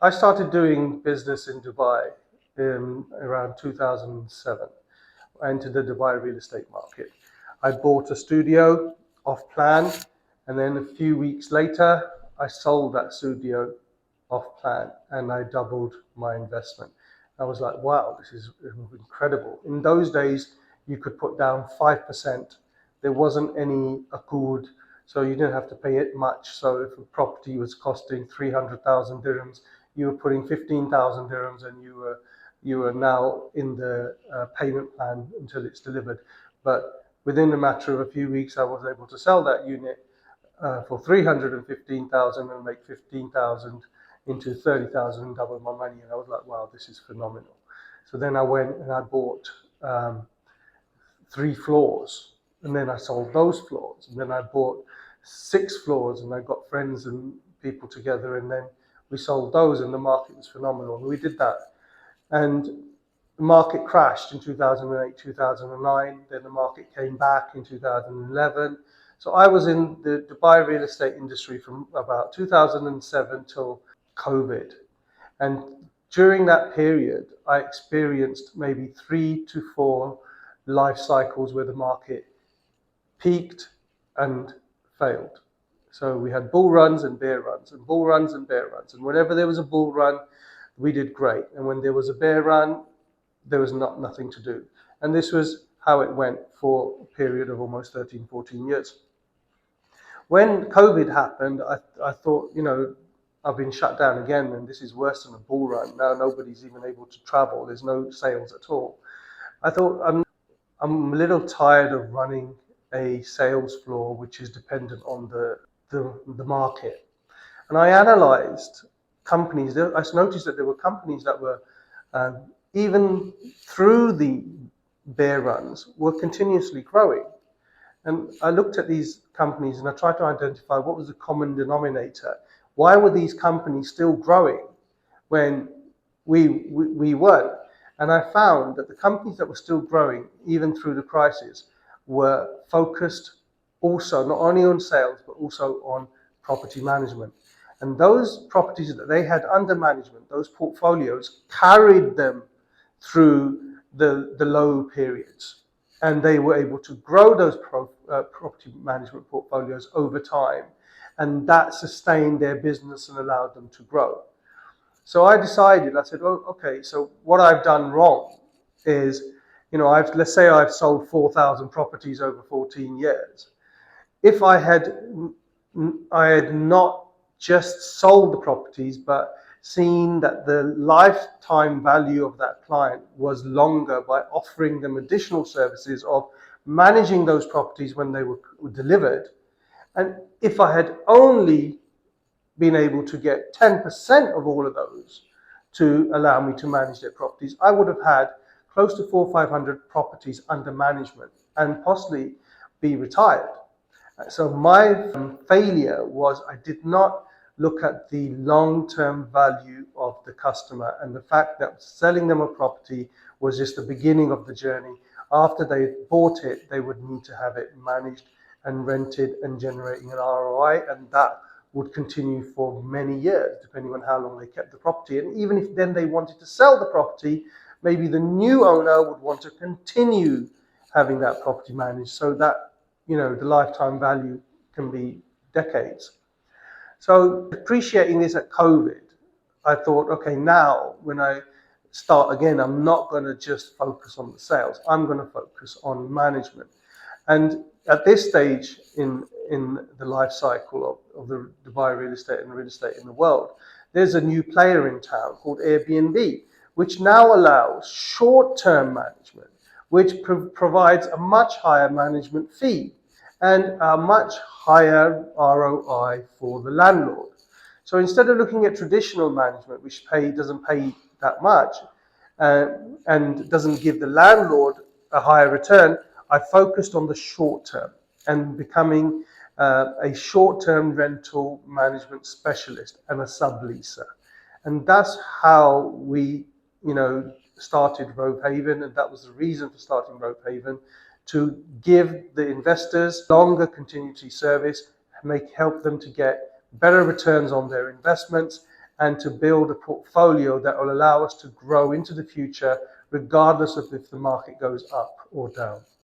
I started doing business in Dubai in around 2007. I entered the Dubai real estate market. I bought a studio off plan, and then a few weeks later, I sold that studio off plan and I doubled my investment. I was like, wow, this is incredible. In those days, you could put down 5%. There wasn't any accord, so you didn't have to pay it much. So if a property was costing 300,000 dirhams, you were putting 15,000 dirhams, and you were now in the payment plan until it's delivered. But within a matter of a few weeks, I was able to sell that unit for 315,000 and make 15,000 into 30,000 and double my money. And I was like, wow, this is phenomenal. So then I went and I bought 3 floors, and then I sold those floors, and then I bought 6 floors, and I got friends and people together, and then we sold those, and the market was phenomenal. And we did that, and the market crashed in 2008, 2009. Then the market came back in 2011. So I was in the Dubai real estate industry from about 2007 till COVID. And during that period, I experienced maybe 3 to 4 life cycles where the market peaked and failed. So we had bull runs and bear runs, and bull runs and bear runs. And whenever there was a bull run, we did great. And when there was a bear run, there was nothing to do. And this was how it went for a period of almost 13, 14 years. When COVID happened, I thought, I've been shut down again, and this is worse than a bull run. Now nobody's even able to travel. There's no sales at all. I thought, I'm a little tired of running a sales floor which is dependent on the market. And I analyzed companies. I noticed that there were companies that were, even through the bear runs, were continuously growing. And I looked at these companies and I tried to identify what was the common denominator. Why were these companies still growing when we weren't? And I found that the companies that were still growing, even through the crisis, were focused also not only on sales, but also on property management. And those properties that they had under management, those portfolios, carried them through the low periods. And they were able to grow those property management portfolios over time. And that sustained their business and allowed them to grow. So I decided, I said, well, okay, so what I've done wrong is, let's say I've sold 4,000 properties over 14 years. If I had not just sold the properties, but seen that the lifetime value of that client was longer by offering them additional services of managing those properties when they were delivered, and if I had only been able to get 10% of all of those to allow me to manage their properties, I would have had close to 400 or 500 properties under management and possibly be retired. So my failure was I did not look at the long-term value of the customer, and the fact that selling them a property was just the beginning of the journey. After they bought it, they would need to have it managed and rented and generating an ROI, and that would continue for many years, depending on how long they kept the property. And even if then they wanted to sell the property, maybe the new owner would want to continue having that property managed, so that the lifetime value can be decades. So appreciating this at COVID, I thought, okay, now when I start again, I'm not going to just focus on the sales. I'm going to focus on management. And at this stage in the life cycle of the Dubai real estate and real estate in the world, there's a new player in town called Airbnb, which now allows short-term management, which provides a much higher management fee and a much higher ROI for the landlord. So instead of looking at traditional management, which doesn't pay that much and doesn't give the landlord a higher return, I focused on the short term and becoming a short-term rental management specialist and a subleaser. And that's how we, started Rove Haven, and that was the reason for starting Rove Haven, to give the investors longer continuity service, help them to get better returns on their investments, and to build a portfolio that will allow us to grow into the future, regardless of if the market goes up or down.